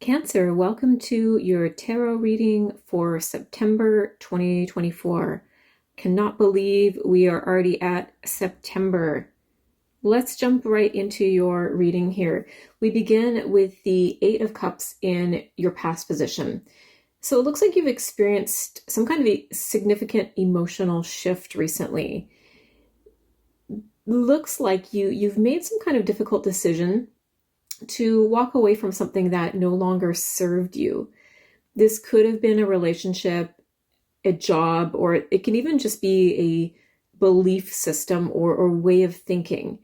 Cancer, welcome to your tarot reading for September 2024. Cannot believe we are already at September. Let's jump right into your reading here. We begin with the Eight of Cups in your past position. So it looks like you've experienced some kind of a significant emotional shift recently. Looks like you've made some kind of difficult decision to walk away from something that no longer served you. This could have been a relationship, a job, or it can even just be a belief system or way of thinking.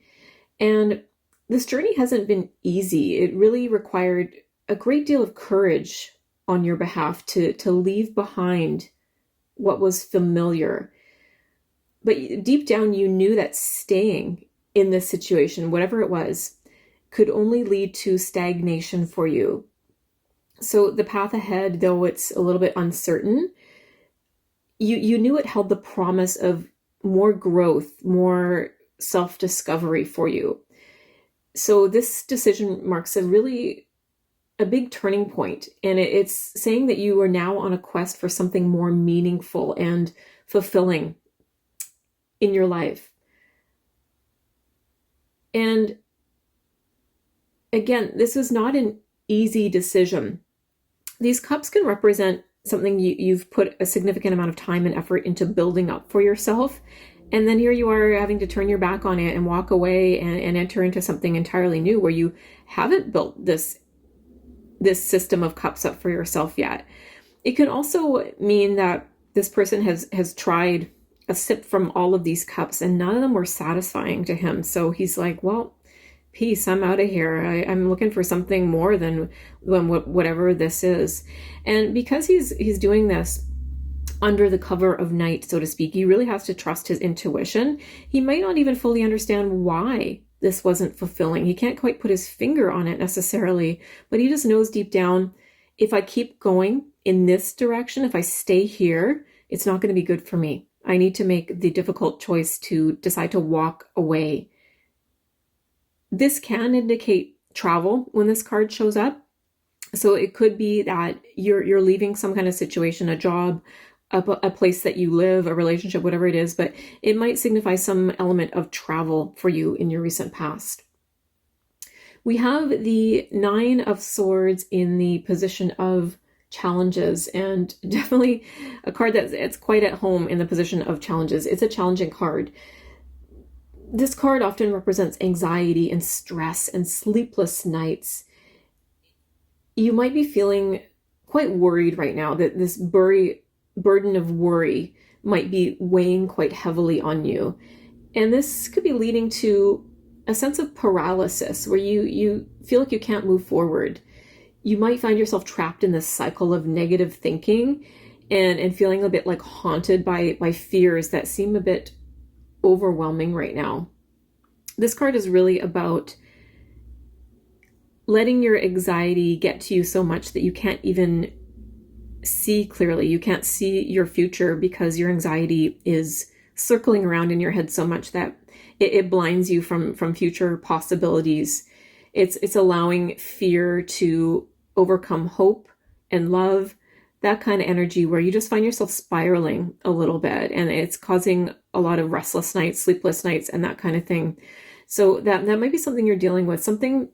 And this journey hasn't been easy. It really required a great deal of courage on your behalf to leave behind what was familiar. But deep down, you knew that staying in this situation, whatever it was, could only lead to stagnation for you. So the path ahead, though it's a little bit uncertain, you knew it held the promise of more growth, more self-discovery for you. So this decision marks a big turning point, and it's saying that you are now on a quest for something more meaningful and fulfilling in your life. And again, this is not an easy decision. These cups can represent something you've put a significant amount of time and effort into building up for yourself. And then here you are having to turn your back on it and walk away and enter into something entirely new where you haven't built this system of cups up for yourself yet. It can also mean that this person has tried a sip from all of these cups and none of them were satisfying to him. So he's like, well, peace, I'm out of here. I'm looking for something more than whatever this is. And because he's doing this under the cover of night, so to speak, he really has to trust his intuition. He might not even fully understand why this wasn't fulfilling. He can't quite put his finger on it necessarily, but he just knows deep down, if I keep going in this direction, if I stay here, it's not going to be good for me. I need to make the difficult choice to decide to walk away. This can indicate travel when this card shows up. So it could be that you're leaving some kind of situation, a job, a place that you live, a relationship, whatever it is, but it might signify some element of travel for you in your recent past. We have the Nine of Swords in the position of challenges, and definitely a card it's quite at home in the position of challenges. It's a challenging card. This card often represents anxiety and stress and sleepless nights. You might be feeling quite worried right now that this burden of worry might be weighing quite heavily on you. And this could be leading to a sense of paralysis where you feel like you can't move forward. You might find yourself trapped in this cycle of negative thinking and feeling a bit like haunted by fears that seem a bit overwhelming right now. This card is really about letting your anxiety get to you so much that you can't even see clearly. You can't see your future because your anxiety is circling around in your head so much that it blinds you from future possibilities. It's allowing fear to overcome hope and love, that kind of energy where you just find yourself spiraling a little bit, and it's causing a lot of restless nights, sleepless nights, and that kind of thing. So that might be something you're dealing with. Something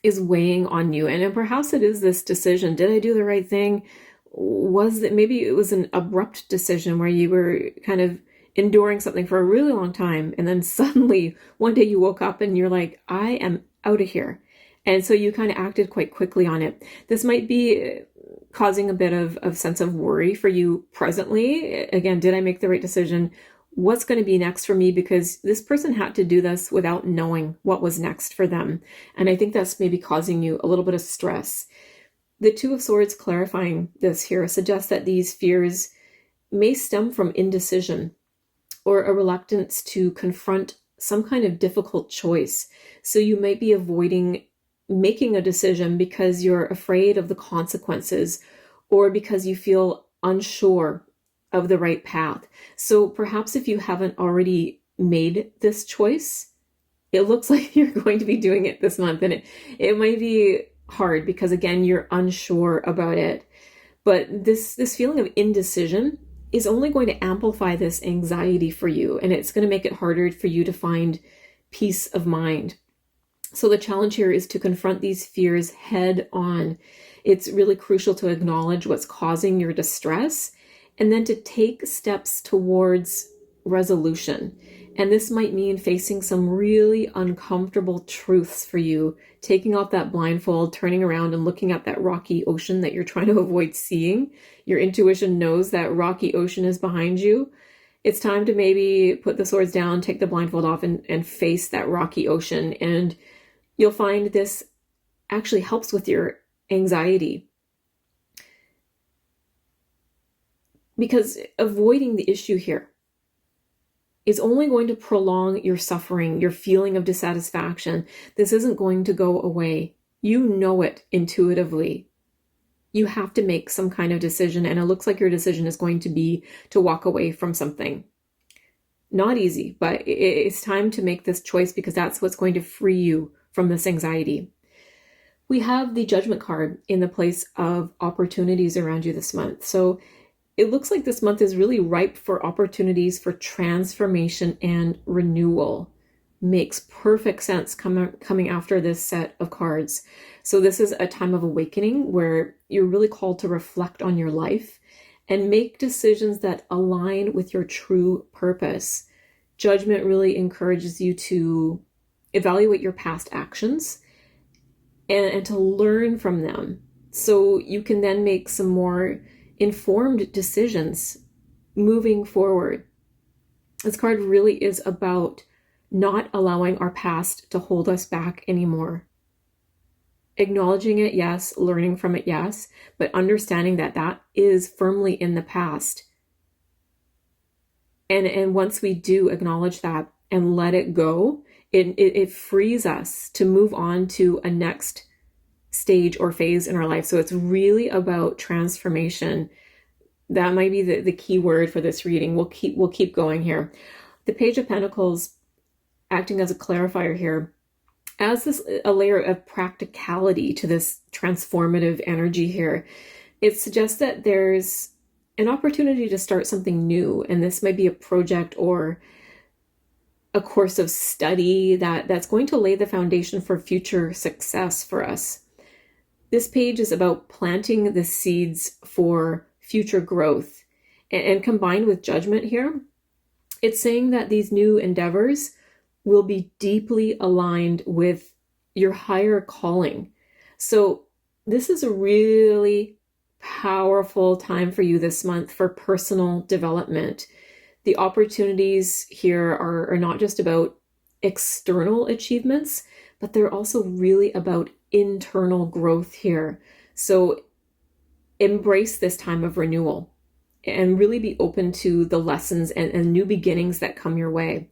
is weighing on you, and perhaps it is this decision. Did I do the right thing? Was that maybe it was an abrupt decision where you were kind of enduring something for a really long time, and then suddenly one day you woke up and you're like, I am out of here. And so you kind of acted quite quickly on it. This might be causing a bit of sense of worry for you presently. Again, did I make the right decision? What's going to be next for me? Because this person had to do this without knowing what was next for them. And I think that's maybe causing you a little bit of stress. The Two of Swords clarifying this here suggests that these fears may stem from indecision or a reluctance to confront some kind of difficult choice. So you might be avoiding making a decision because you're afraid of the consequences or because you feel unsure of the right path. So perhaps if you haven't already made this choice, it looks like you're going to be doing it this month, and it might be hard because, again, you're unsure about it. But this feeling of indecision is only going to amplify this anxiety for you, and it's going to make it harder for you to find peace of mind. So the challenge here is to confront these fears head on. It's really crucial to acknowledge what's causing your distress and then to take steps towards resolution. And this might mean facing some really uncomfortable truths for you, taking off that blindfold, turning around and looking at that rocky ocean that you're trying to avoid seeing. Your intuition knows that rocky ocean is behind you. It's time to maybe put the swords down, take the blindfold off, and face that rocky ocean. And you'll find this actually helps with your anxiety. Because avoiding the issue here is only going to prolong your suffering, your feeling of dissatisfaction. This isn't going to go away. You know it intuitively. You have to make some kind of decision, and it looks like your decision is going to be to walk away from something. Not easy, but it's time to make this choice because that's what's going to free you from this anxiety. We have the Judgment card in the place of opportunities around you this month. So it looks like this month is really ripe for opportunities for transformation and renewal. Makes perfect sense coming after this set of cards. So this is a time of awakening where you're really called to reflect on your life and make decisions that align with your true purpose. Judgment really encourages you to evaluate your past actions and to learn from them so you can then make some more informed decisions moving forward. This card really is about not allowing our past to hold us back anymore. Acknowledging it, yes. Learning from it, yes. But understanding that that is firmly in the past. And once we do acknowledge that and let it go, it frees us to move on to a next stage or phase in our life. So it's really about transformation. That might be the key word for this reading. We'll keep going here. The Page of Pentacles, acting as a clarifier here, adds a layer of practicality to this transformative energy here. It suggests that there's an opportunity to start something new, and this might be a project or a course of study that's going to lay the foundation for future success for us. This page is about planting the seeds for future growth, and combined with Judgment here, it's saying that these new endeavors will be deeply aligned with your higher calling. So this is a really powerful time for you this month for personal development. The opportunities here are not just about external achievements, but they're also really about internal growth here. So embrace this time of renewal and really be open to the lessons and new beginnings that come your way.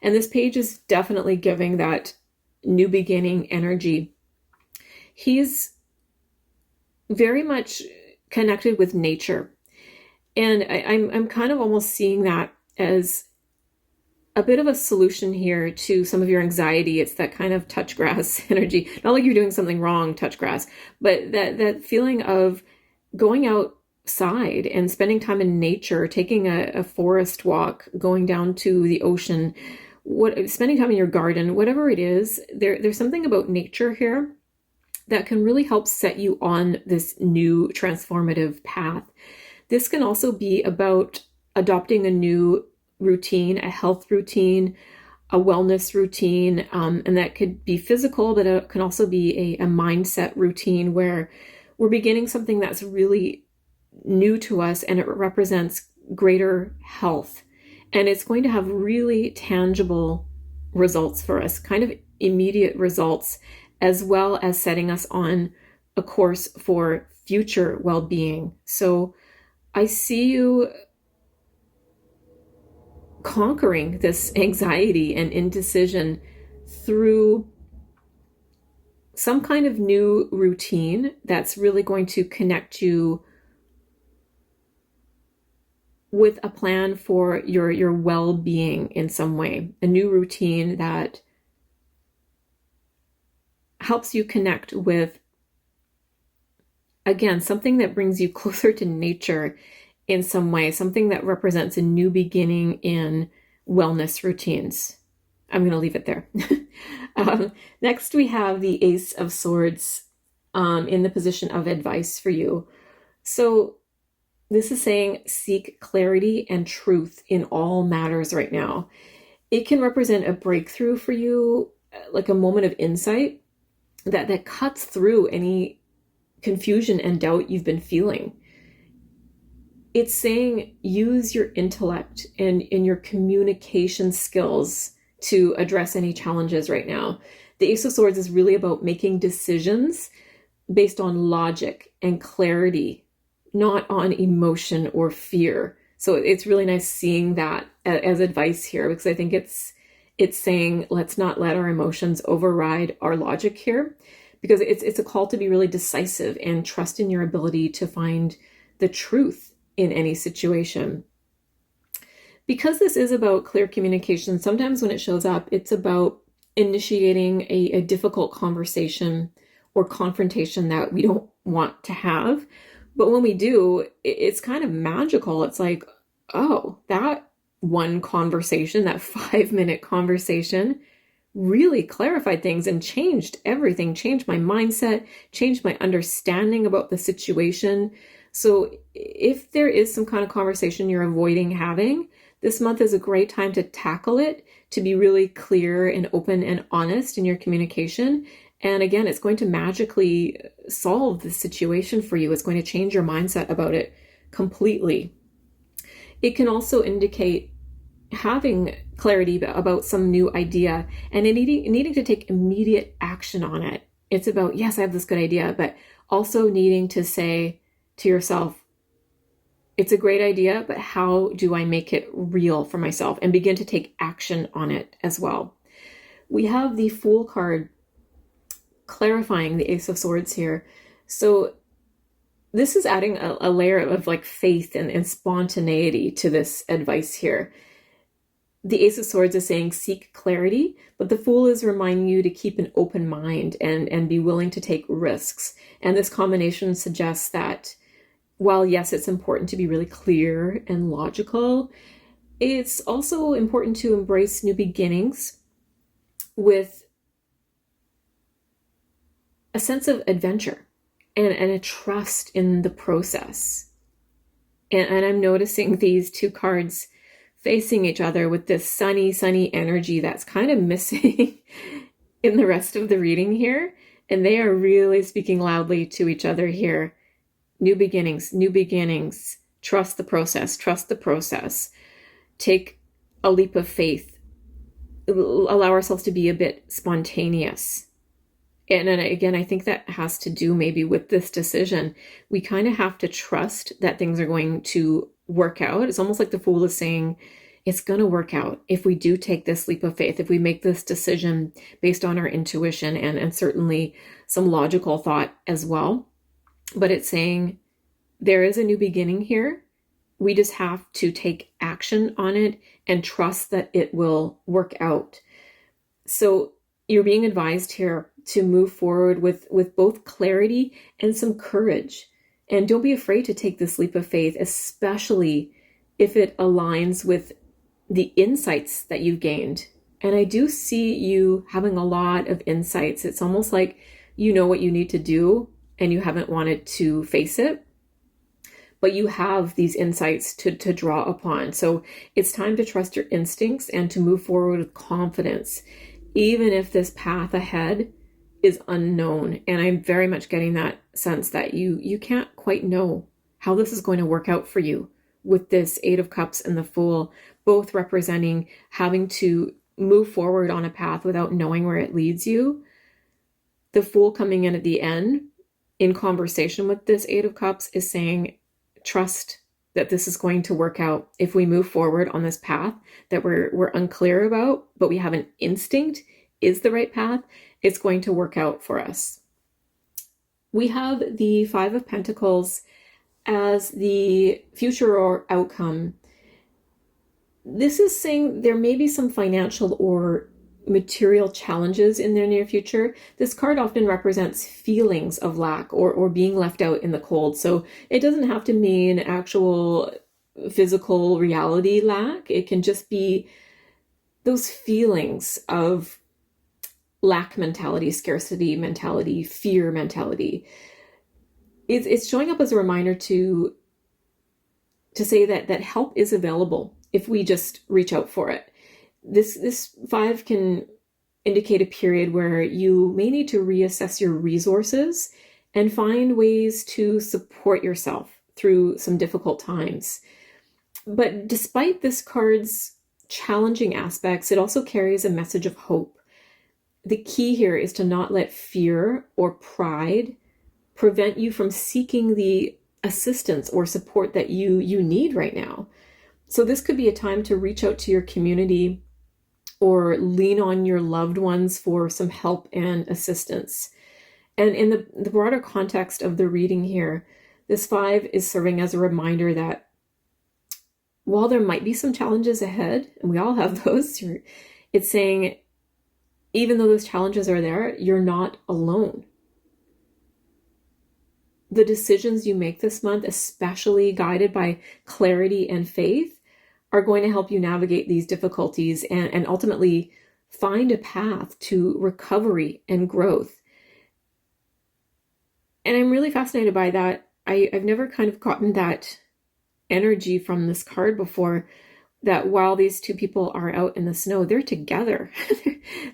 And this page is definitely giving that new beginning energy. He's very much connected with nature. And I'm kind of almost seeing that as a bit of a solution here to some of your anxiety. It's that kind of touch grass energy. Not like you're doing something wrong, touch grass, but that feeling of going outside and spending time in nature, taking a forest walk, going down to the ocean, spending time in your garden, whatever it is, there's something about nature here that can really help set you on this new transformative path. This can also be about adopting a new routine, a health routine, a wellness routine, and that could be physical, but it can also be a mindset routine where we're beginning something that's really new to us and it represents greater health. And it's going to have really tangible results for us, kind of immediate results, as well as setting us on a course for future well-being. So I see you conquering this anxiety and indecision through some kind of new routine that's really going to connect you with a plan for your well-being in some way. A new routine that helps you connect with again, something that brings you closer to nature in some way, something that represents a new beginning in wellness routines. I'm going to leave it there. Next, we have the Ace of Swords in the position of advice for you. So this is saying seek clarity and truth in all matters right now. It can represent a breakthrough for you, like a moment of insight that cuts through any confusion and doubt you've been feeling. It's saying use your intellect and your communication skills to address any challenges right now. The Ace of Swords is really about making decisions based on logic and clarity, not on emotion or fear. So it's really nice seeing that as advice here, because I think it's saying let's not let our emotions override our logic here, because it's a call to be really decisive and trust in your ability to find the truth in any situation. Because this is about clear communication, sometimes when it shows up, it's about initiating a difficult conversation or confrontation that we don't want to have. But when we do, it's kind of magical. It's like, oh, that one conversation, that 5-minute conversation really clarified things and changed everything, changed my mindset, changed my understanding about the situation. So if there is some kind of conversation you're avoiding having, this month is a great time to tackle it, to be really clear and open and honest in your communication. And again, it's going to magically solve the situation for you. It's going to change your mindset about it completely. It can also indicate having clarity about some new idea and needing to take immediate action on it. It's about, yes, I have this good idea, but also needing to say to yourself, it's a great idea, but how do I make it real for myself and begin to take action on it as well? We have the Fool card clarifying the Ace of Swords here. So this is adding a layer of like faith and spontaneity to this advice here. The Ace of Swords is saying seek clarity, but the Fool is reminding you to keep an open mind and be willing to take risks. And this combination suggests that while yes, it's important to be really clear and logical, it's also important to embrace new beginnings with a sense of adventure and a trust in the process. And I'm noticing these two cards facing each other with this sunny energy that's kind of missing in the rest of the reading here. And they are really speaking loudly to each other here. New beginnings, trust the process, take a leap of faith, allow ourselves to be a bit spontaneous. And again, I think that has to do maybe with this decision. We kind of have to trust that things are going to work out. It's almost like the Fool is saying, it's going to work out if we do take this leap of faith, if we make this decision based on our intuition and certainly some logical thought as well. But it's saying there is a new beginning here. We just have to take action on it and trust that it will work out. So you're being advised here to move forward with both clarity and some courage. And don't be afraid to take this leap of faith, especially if it aligns with the insights that you've gained. And I do see you having a lot of insights. It's almost like you know what you need to do and you haven't wanted to face it, but you have these insights to draw upon. So it's time to trust your instincts and to move forward with confidence, even if this path ahead is unknown. And I'm very much getting that sense that you can't quite know how this is going to work out for you with this Eight of Cups and the Fool, both representing having to move forward on a path without knowing where it leads you. The Fool coming in at the end in conversation with this Eight of Cups is saying, trust that this is going to work out if we move forward on this path that we're unclear about, but we have an instinct is the right path. It's going to work out for us. We have the Five of Pentacles as the future or outcome. This is saying there may be some financial or material challenges in their near future. This card often represents feelings of lack or being left out in the cold. So it doesn't have to mean actual physical reality lack. It can just be those feelings of lack mentality, scarcity mentality, fear mentality. It's showing up as a reminder to say that help is available if we just reach out for it. This 5 can indicate a period where you may need to reassess your resources and find ways to support yourself through some difficult times. But despite this card's challenging aspects, it also carries a message of hope. The key here is to not let fear or pride prevent you from seeking the assistance or support that you need right now. So this could be a time to reach out to your community or lean on your loved ones for some help and assistance. And in the broader context of the reading here, this 5 is serving as a reminder that while there might be some challenges ahead, and we all have those, it's saying, even though those challenges are there, you're not alone. The decisions you make this month, especially guided by clarity and faith, are going to help you navigate these difficulties and ultimately find a path to recovery and growth. And I'm really fascinated by that. I've never kind of gotten that energy from this card before, that while these two people are out in the snow, they're together.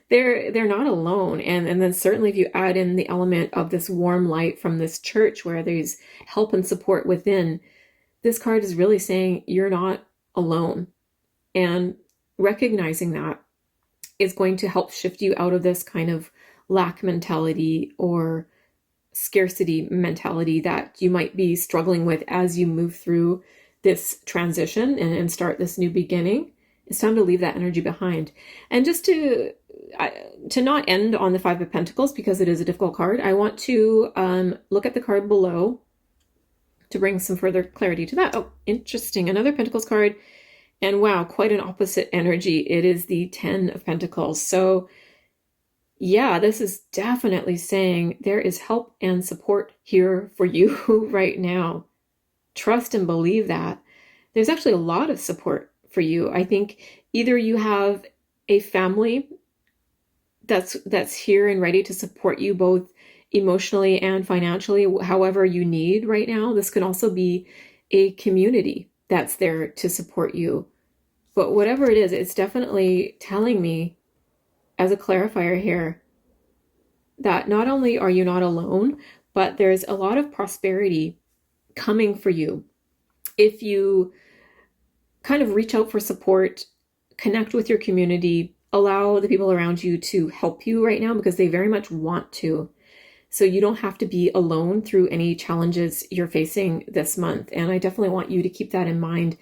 they're not alone. And then certainly if you add in the element of this warm light from this church where there's help and support within, this card is really saying you're not alone. And recognizing that is going to help shift you out of this kind of lack mentality or scarcity mentality that you might be struggling with as you move through this transition and start this new beginning. It's time to leave that energy behind. And just to not end on the 5 of Pentacles, because it is a difficult card, I want to look at the card below to bring some further clarity to that. Oh, interesting. Another Pentacles card. And wow, quite an opposite energy. It is the 10 of Pentacles. So yeah, this is definitely saying there is help and support here for you right now. Trust and believe that. There's actually a lot of support for you. I think either you have a family that's here and ready to support you both emotionally and financially, however you need right now. This can also be a community that's there to support you. But whatever it is, it's definitely telling me, as a clarifier here, that not only are you not alone, but there's a lot of prosperity coming for you if you kind of reach out for support, connect with your community, allow the people around you to help you right now, because they very much want to. So you don't have to be alone through any challenges you're facing this month. And I definitely want you to keep that in mind,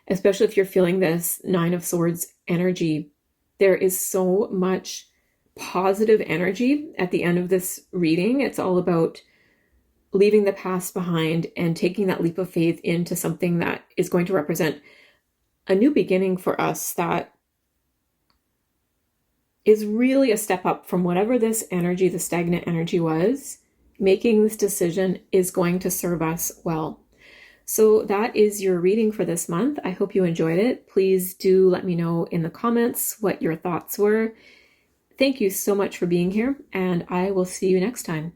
especially if you're feeling this 9 of Swords energy. There is so much positive energy at the end of this reading. It's all about leaving the past behind and taking that leap of faith into something that is going to represent a new beginning for us, that is really a step up from whatever this energy, the stagnant energy was. Making this decision is going to serve us well. So that is your reading for this month. I hope you enjoyed it. Please do let me know in the comments what your thoughts were. Thank you so much for being here, and I will see you next time.